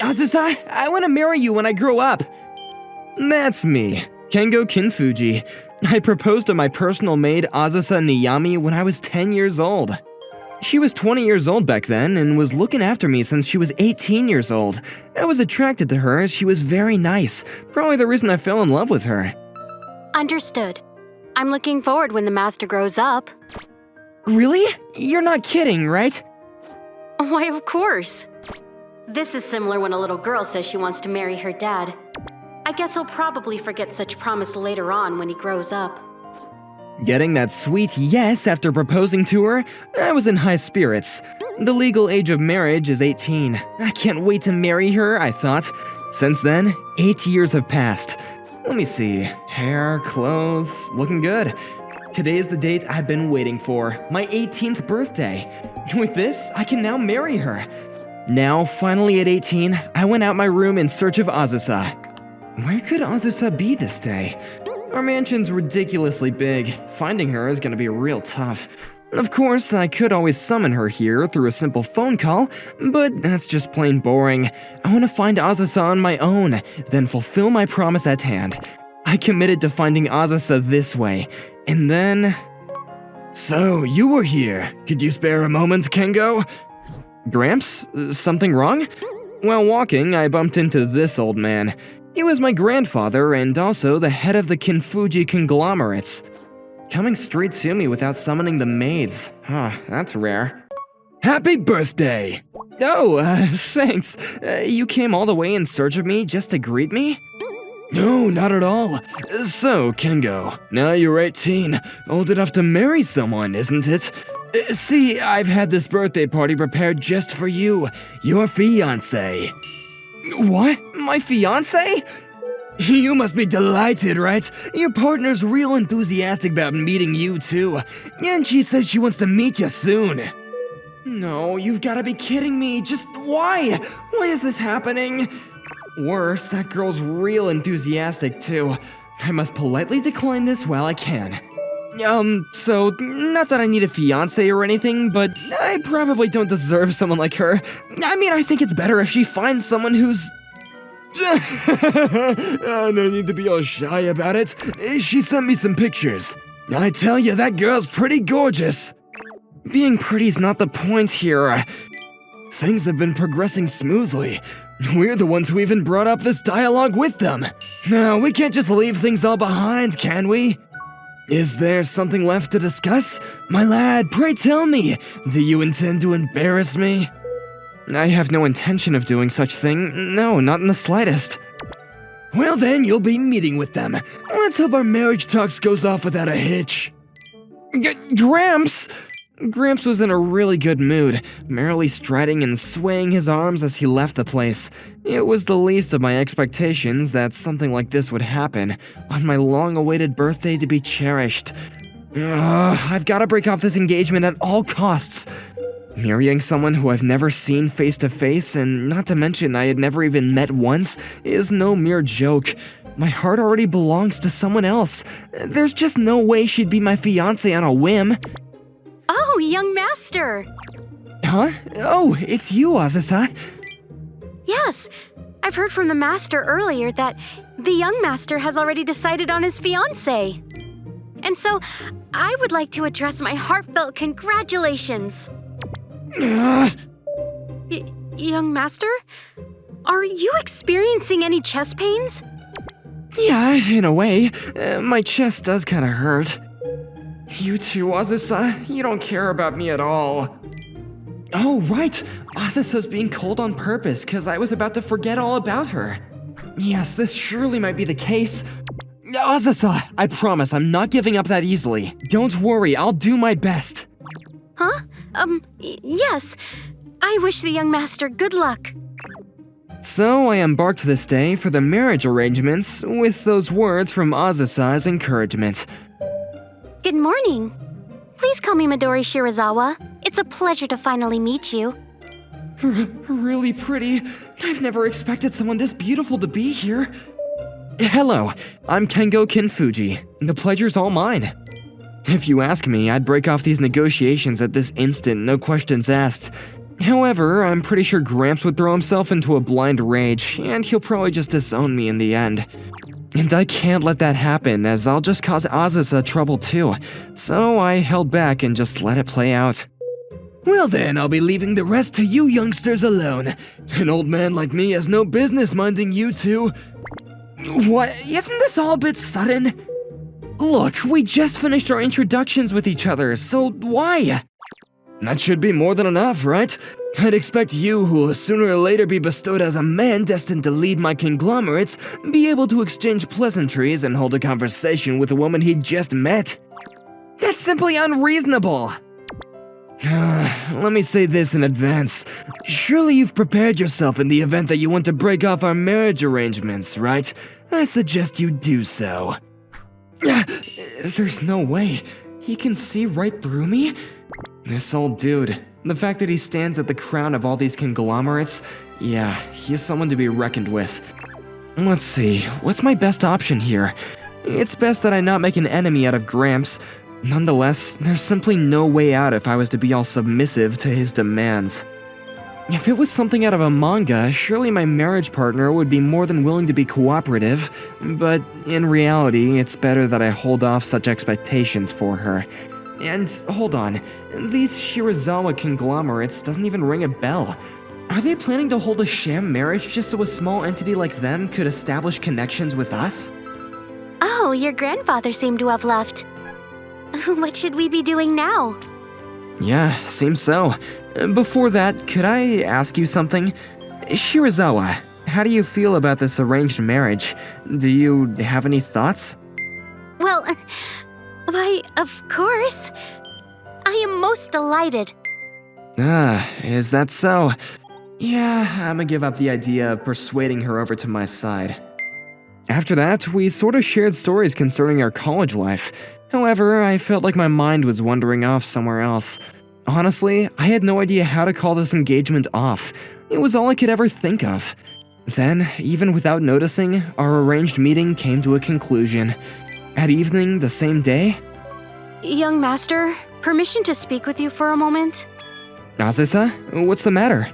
Azusa, I want to marry you when I grow up. That's me, Kengo Kinfuji. I proposed to my personal maid Azusa Niyami when I was 10 years old. She was 20 years old back then and was looking after me since she was 18 years old. I was attracted to her as she was very nice, probably the reason I fell in love with her. Understood. I'm looking forward when the master grows up. Really? You're not kidding, right? Why, of course. This is similar when a little girl says she wants to marry her dad. I guess he'll probably forget such promise later on when he grows up. Getting that sweet yes after proposing to her, I was in high spirits. The legal age of marriage is 18. I can't wait to marry her, I thought. Since then, 8 years have passed. Let me see. Hair, clothes, looking good. Today is the date I've been waiting for, my 18th birthday. With this, I can now marry her. Now, finally at 18, I went out my room in search of Azusa. Where could Azusa be this day? Our mansion's ridiculously big. Finding her is gonna be real tough. Of course, I could always summon her here through a simple phone call, but that's just plain boring. I want to find Azusa on my own, then fulfill my promise at hand. I committed to finding Azusa this way, and then... So, you were here. Could you spare a moment, Kengo? Gramps? Something wrong? While walking, I bumped into this old man. He was my grandfather and also the head of the Kinfuji conglomerates. Coming straight to me without summoning the maids. That's rare. Happy birthday! Oh, thanks. You came all the way in search of me just to greet me? No, not at all. So, Kengo, now you're 18, old enough to marry someone, isn't it? See, I've had this birthday party prepared just for you, your fiancé. What? My fiancé? You must be delighted, right? Your partner's real enthusiastic about meeting you too, and she says she wants to meet you soon. No, you've gotta be kidding me. Just why? Why is this happening? Worse, that girl's real enthusiastic too. I must politely decline this while I can. So, not that I need a fiancé or anything, but I probably don't deserve someone like her. I mean, I think it's better if she finds someone who's... No need to be all shy about it. She sent me some pictures. I tell you, that girl's pretty gorgeous. Being pretty's not the point here. Things have been progressing smoothly. We're the ones who even brought up this dialogue with them. No, we can't just leave things all behind, can we? Is there something left to discuss? My lad, pray tell me, do you intend to embarrass me? I have no intention of doing such thing. No, not in the slightest. Well then, you'll be meeting with them. Let's hope our marriage talks goes off without a hitch. Gramps! Gramps was in a really good mood, merrily striding and swaying his arms as he left the place. It was the least of my expectations that something like this would happen, on my long-awaited birthday to be cherished. I've gotta break off this engagement at all costs. Marrying someone who I've never seen face to face, and not to mention I had never even met once, is no mere joke. My heart already belongs to someone else. There's just no way she'd be my fiancé on a whim. Oh, young master! Huh? Oh, it's you, Azusa. Yes, I've heard from the master earlier that the young master has already decided on his fiancé. And so, I would like to address my heartfelt congratulations. Young master? Are you experiencing any chest pains? Yeah, in a way. My chest does kinda hurt. You too, Azusa? You don't care about me at all. Oh, right! Azusa's being cold on purpose because I was about to forget all about her. Yes, this surely might be the case. Azusa, I promise I'm not giving up that easily. Don't worry, I'll do my best. Huh? Yes. I wish the young master good luck. So I embarked this day for the marriage arrangements with those words from Azusa as encouragement. Good morning. Please call me Midori Shirazawa. It's a pleasure to finally meet you. Really pretty. I've never expected someone this beautiful to be here. Hello, I'm Kengo Kinfuji. The pleasure's all mine. If you ask me, I'd break off these negotiations at this instant, no questions asked. However, I'm pretty sure Gramps would throw himself into a blind rage, and he'll probably just disown me in the end. And I can't let that happen, as I'll just cause Azusa trouble too, so I held back and just let it play out. Well then, I'll be leaving the rest to you youngsters alone. An old man like me has no business minding you two. What? Isn't this all a bit sudden? Look, we just finished our introductions with each other, so why? That should be more than enough, right? I'd expect you, who will sooner or later be bestowed as a man destined to lead my conglomerates, be able to exchange pleasantries and hold a conversation with a woman he'd just met. That's simply unreasonable. Let me say this in advance. Surely you've prepared yourself in the event that you want to break off our marriage arrangements, right? I suggest you do so. There's no way. He can see right through me? This old dude. The fact that he stands at the crown of all these conglomerates, yeah, he's someone to be reckoned with. Let's see, what's my best option here? It's best that I not make an enemy out of Gramps. Nonetheless, there's simply no way out if I was to be all submissive to his demands. If it was something out of a manga, surely my marriage partner would be more than willing to be cooperative, but in reality, it's better that I hold off such expectations for her. And hold on, these Shirazawa conglomerates doesn't even ring a bell. Are they planning to hold a sham marriage just so a small entity like them could establish connections with us? Oh, your grandfather seemed to have left. What should we be doing now? Yeah, seems so. Before that, could I ask you something? Shirazawa, how do you feel about this arranged marriage? Do you have any thoughts? Well, why, of course. I am most delighted. Is that so? Yeah, I'ma give up the idea of persuading her over to my side. After that, we sort of shared stories concerning our college life. However, I felt like my mind was wandering off somewhere else. Honestly, I had no idea how to call this engagement off. It was all I could ever think of. Then, even without noticing, our arranged meeting came to a conclusion. At evening the same day... Young master, permission to speak with you for a moment? Azusa, what's the matter?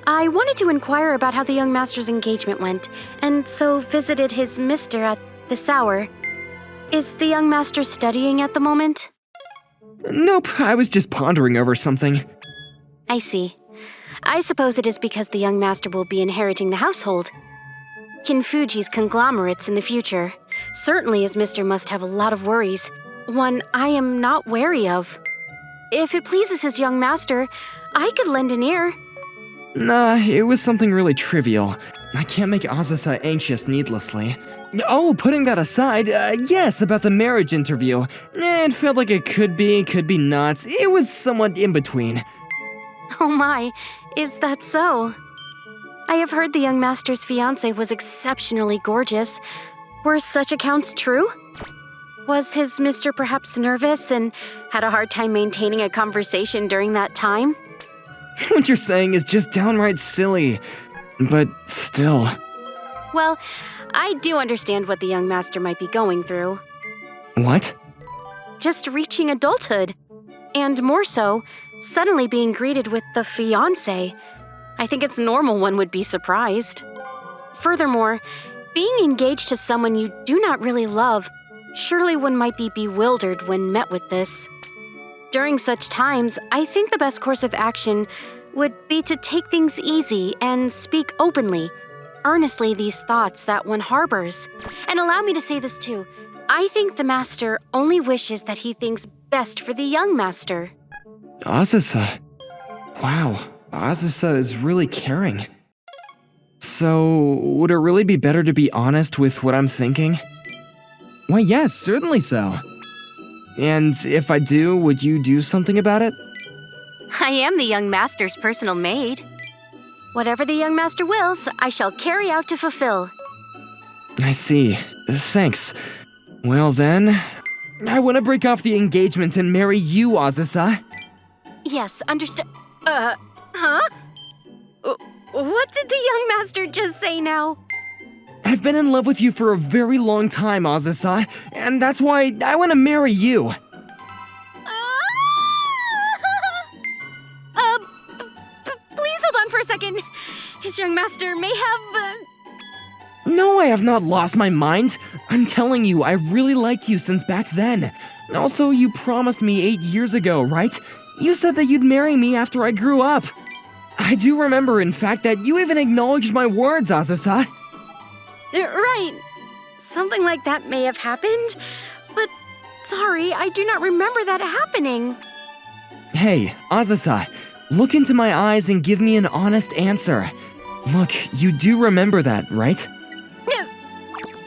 I wanted to inquire about how the young master's engagement went, and so visited his mister at this hour. Is the young master studying at the moment? Nope, I was just pondering over something. I see. I suppose it is because the young master will be inheriting the household. Kinfuji's conglomerates in the future. Certainly his mister must have a lot of worries, one I am not wary of. If it pleases his young master, I could lend an ear. Nah, it was something really trivial. I can't make Azusa anxious needlessly. Oh, putting that aside, yes, about the marriage interview. It felt like it could be not. It was somewhat in between. Oh my, is that so? I have heard the young master's fiancée was exceptionally gorgeous. Were such accounts true? Was his mister perhaps nervous and had a hard time maintaining a conversation during that time? What you're saying is just downright silly. But still. Well, I do understand what the young master might be going through. What? Just reaching adulthood. And more so, suddenly being greeted with the fiancé. I think it's normal one would be surprised. Furthermore, being engaged to someone you do not really love, surely one might be bewildered when met with this. During such times, I think the best course of action would be to take things easy and speak openly, earnestly these thoughts that one harbors. And allow me to say this too, I think the master only wishes that he thinks best for the young master. Azusa. Wow, Azusa is really caring. So, would it really be better to be honest with what I'm thinking? Why, yes, certainly so. And if I do, would you do something about it? I am the young master's personal maid. Whatever the young master wills, I shall carry out to fulfill. I see. Thanks. Well then, I want to break off the engagement and marry you, Azusa. Yes, understood. Huh? What did the young master just say now? I've been in love with you for a very long time, Azusa, and that's why I want to marry you. master may have... No, I have not lost my mind. I'm telling you, I really liked you since back then. Also, you promised me 8 years ago, right? You said that you'd marry me after I grew up. I do remember, in fact, that you even acknowledged my words, Azusa. Right. Something like that may have happened, but sorry, I do not remember that happening. Hey, Azusa, look into my eyes and give me an honest answer. Look, you do remember that, right?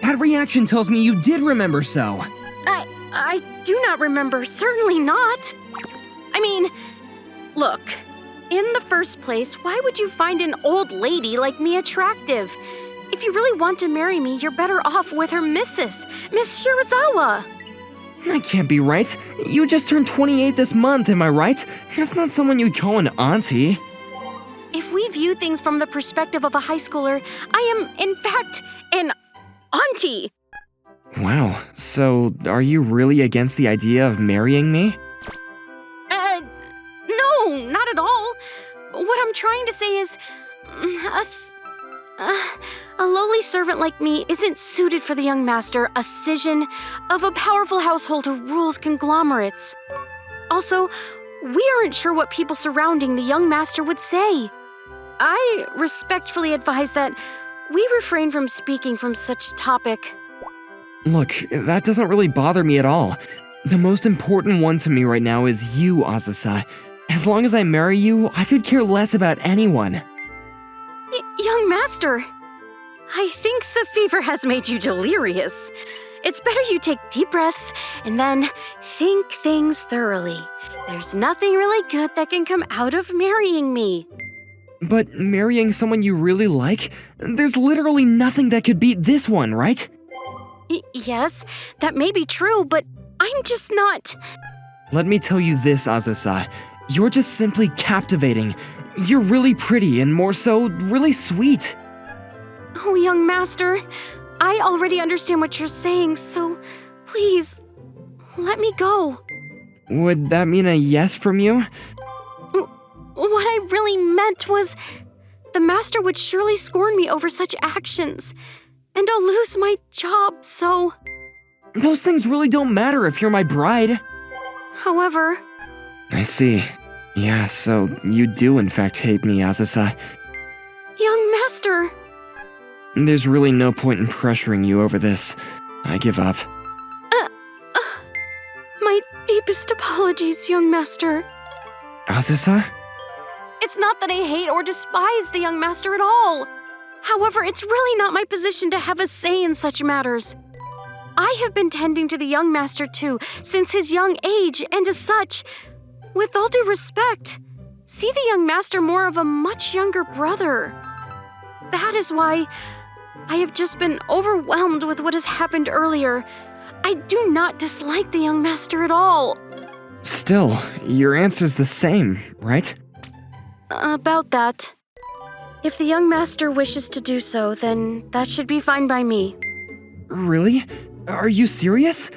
That reaction tells me you did remember so. I do not remember, certainly not. I mean, look, in the first place, why would you find an old lady like me attractive? If you really want to marry me, you're better off with her Miss Shirazawa. That can't be right. You just turned 28 this month, am I right? That's not someone you'd call an auntie. If we view things from the perspective of a high schooler, I am, in fact, an auntie. Wow, so are you really against the idea of marrying me? No, not at all. What I'm trying to say is, a lowly servant like me isn't suited for the young master, a scion of a powerful household who rules conglomerates. Also, we aren't sure what people surrounding the young master would say. I respectfully advise that we refrain from speaking from such topic. Look, that doesn't really bother me at all. The most important one to me right now is you, Azusa. As long as I marry you, I could care less about anyone. Young master, I think the fever has made you delirious. It's better you take deep breaths and then think things thoroughly. There's nothing really good that can come out of marrying me. But marrying someone you really like? There's literally nothing that could beat this one, right? Yes, that may be true, but I'm just not... Let me tell you this, Azusa. You're just simply captivating. You're really pretty and more so, really sweet. Oh, young master, I already understand what you're saying, so please, let me go. Would that mean a yes from you? What I really meant was, the master would surely scorn me over such actions, and I'll lose my job, so... Those things really don't matter if you're my bride. However... I see. Yeah, so you do in fact hate me, Azusa. Young master... There's really no point in pressuring you over this. I give up. My deepest apologies, young master. Azusa? It's not that I hate or despise the young master at all. However, it's really not my position to have a say in such matters. I have been tending to the young master too, since his young age, and as such, with all due respect, see the young master more of a much younger brother. That is why I have just been overwhelmed with what has happened earlier. I do not dislike the young master at all. Still, your answer's the same, right? About that. If the young master wishes to do so, then that should be fine by me. Really? Are you serious?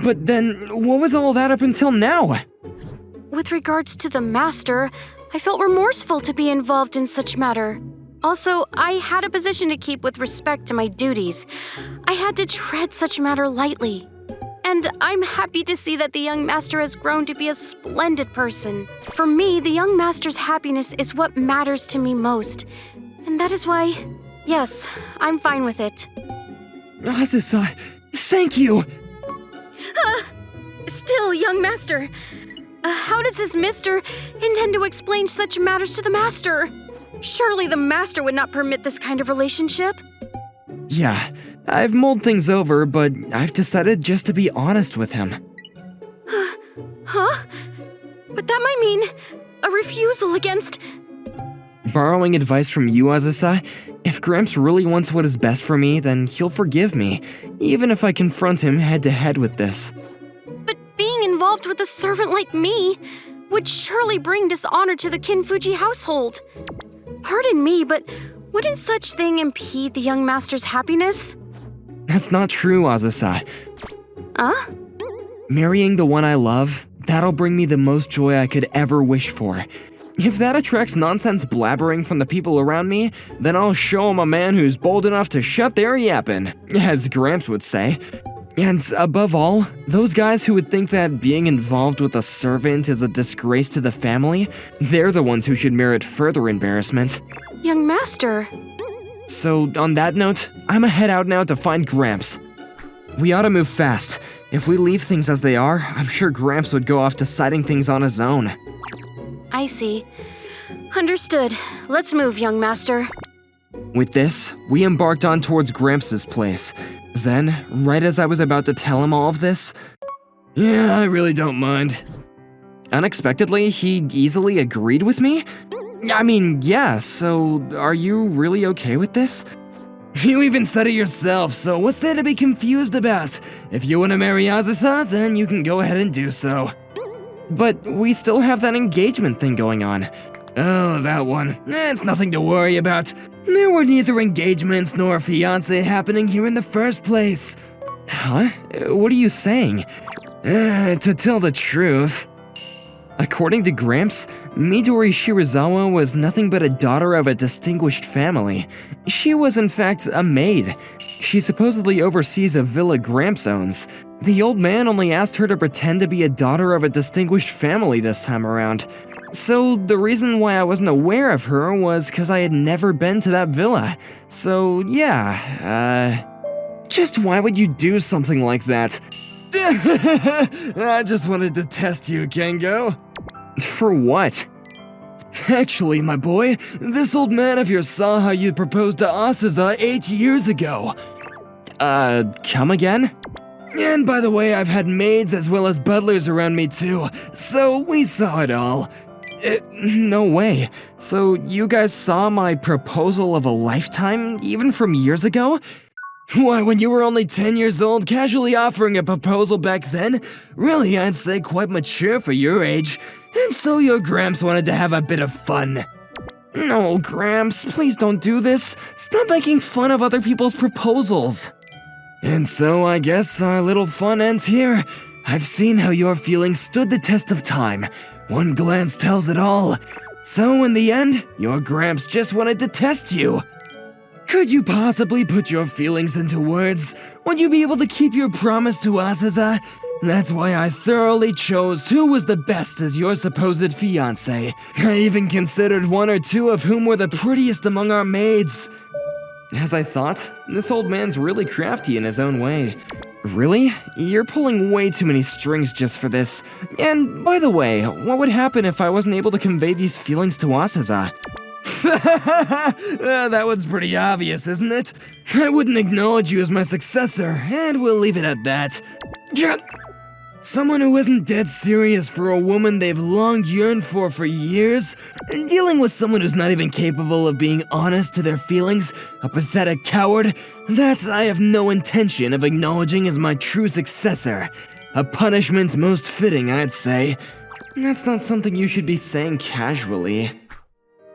But then, what was all that up until now? With regards to the master, I felt remorseful to be involved in such matter. Also, I had a position to keep with respect to my duties. I had to tread such matter lightly. And I'm happy to see that the young master has grown to be a splendid person. For me, the young master's happiness is what matters to me most. And that is why, yes, I'm fine with it. Azusa, thank you! Still, young master, how does this mister intend to explain such matters to the master? Surely the master would not permit this kind of relationship? Yeah, I've mulled things over, but I've decided just to be honest with him. Huh? But that might mean a refusal against... Borrowing advice from you, Azusa, if Gramps really wants what is best for me, then he'll forgive me, even if I confront him head-to-head with this. But being involved with a servant like me would surely bring dishonor to the Kinfuji household. Pardon me, but wouldn't such thing impede the young master's happiness? That's not true, Azusa. Huh? Marrying the one I love, that'll bring me the most joy I could ever wish for. If that attracts nonsense blabbering from the people around me, then I'll show 'em a man who's bold enough to shut their yappin', as Gramps would say. And above all, those guys who would think that being involved with a servant is a disgrace to the family, they're the ones who should merit further embarrassment. Young master. So, on that note, I'ma head out now to find Gramps. We ought to move fast. If we leave things as they are, I'm sure Gramps would go off deciding things on his own. I see. Understood. Let's move, young master. With this, we embarked on towards Gramps' place. Then, right as I was about to tell him all of this, "Yeah, I really don't mind." Unexpectedly, he easily agreed with me? I mean, yeah, so are you really okay with this? You even said it yourself, so what's there to be confused about? If you want to marry Azusa, then you can go ahead and do so. But we still have that engagement thing going on. Oh, that one. It's nothing to worry about. There were neither engagements nor a fiancé happening here in the first place. Huh? What are you saying? To tell the truth. According to Gramps, Midori Shirazawa was nothing but a daughter of a distinguished family. She was in fact a maid. She supposedly oversees a villa Gramps owns. The old man only asked her to pretend to be a daughter of a distinguished family this time around. So the reason why I wasn't aware of her was because I had never been to that villa. So yeah, just why would you do something like that? I just wanted to test you, Kengo. For what? Actually, my boy, this old man of yours saw how you proposed to Asaza 8 years ago. Come again? And by the way, I've had maids as well as butlers around me too, so we saw it all. No way. So you guys saw my proposal of a lifetime, even from years ago? Why, when you were only 10 years old, casually offering a proposal back then? Really, I'd say quite mature for your age. And so your Gramps wanted to have a bit of fun. No, Gramps, please don't do this. Stop making fun of other people's proposals. And so I guess our little fun ends here. I've seen how your feelings stood the test of time. One glance tells it all. So in the end, your Gramps just wanted to test you. Could you possibly put your feelings into words? Would you be able to keep your promise to Asaza? That's why I thoroughly chose who was the best as your supposed fiancé. I even considered one or two of whom were the prettiest among our maids. As I thought, this old man's really crafty in his own way. Really? You're pulling way too many strings just for this. And by the way, what would happen if I wasn't able to convey these feelings to Asaza? That one's pretty obvious, isn't it? I wouldn't acknowledge you as my successor, and we'll leave it at that. Someone who isn't dead serious for a woman they've long yearned for years, and dealing with someone who's not even capable of being honest to their feelings, a pathetic coward, that I have no intention of acknowledging as my true successor. A punishment most fitting, I'd say. That's not something you should be saying casually.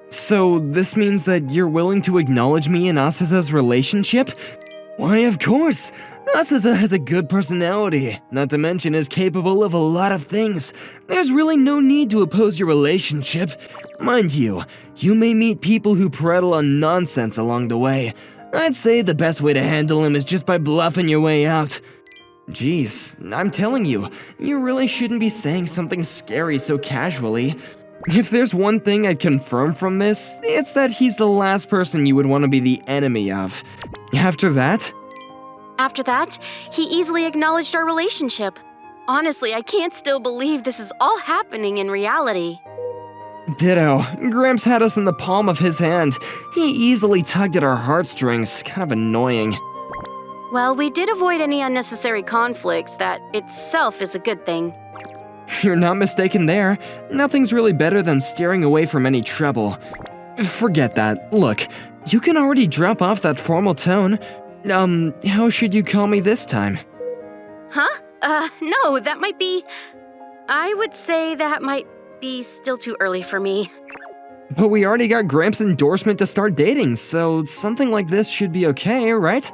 So, this means that you're willing to acknowledge me and Asaza's relationship? Why, of course! Asaza has a good personality, not to mention is capable of a lot of things. There's really no need to oppose your relationship. Mind you, you may meet people who prattle on nonsense along the way. I'd say the best way to handle him is just by bluffing your way out. Jeez, I'm telling you, you really shouldn't be saying something scary so casually. If there's one thing I'd confirm from this, it's that he's the last person you would want to be the enemy of. After that, he easily acknowledged our relationship. Honestly, I can't still believe this is all happening in reality. ditto. Gramps had us in the palm of his hand. He easily tugged at our heartstrings, kind of annoying. Well, we did avoid any unnecessary conflicts. That itself is a good thing. You're not mistaken there. Nothing's really better than steering away from any trouble. Forget that. Look, you can already drop off that formal tone. How should you call me this time? Huh? No, that might be... I would say that might be still too early for me. But we already got Gramps' endorsement to start dating, so something like this should be okay, right?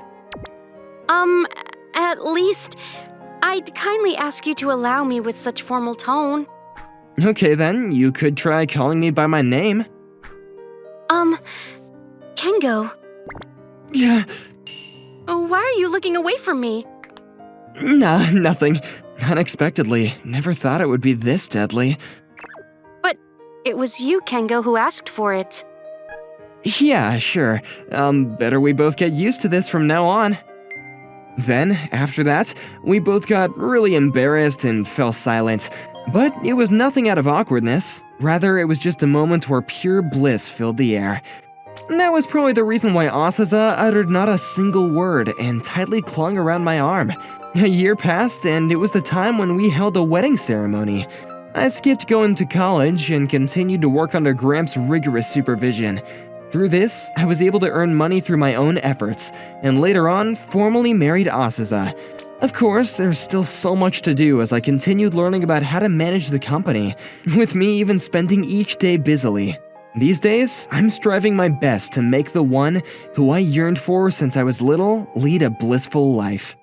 At least, I'd kindly ask you to allow me with such formal tone. Okay then, you could try calling me by my name. Kengo, Yeah, why are you looking away from me? nah, nothing. Unexpectedly, never thought it would be this deadly. But it was you, Kengo, who asked for it. Yeah, sure. Better we both get used to this from now on. Then, after that, we both got really embarrassed and fell silent. But it was nothing out of awkwardness. Rather, it was just a moment where pure bliss filled the air. That was probably the reason why Asaza uttered not a single word and tightly clung around my arm. A year passed, and it was the time when we held a wedding ceremony. I skipped going to college and continued to work under Gramps' rigorous supervision. Through this, I was able to earn money through my own efforts, and later on, formally married Asaza. Of course, there's still so much to do as I continued learning about how to manage the company, with me even spending each day busily. These days, I'm striving my best to make the one who I yearned for since I was little lead a blissful life.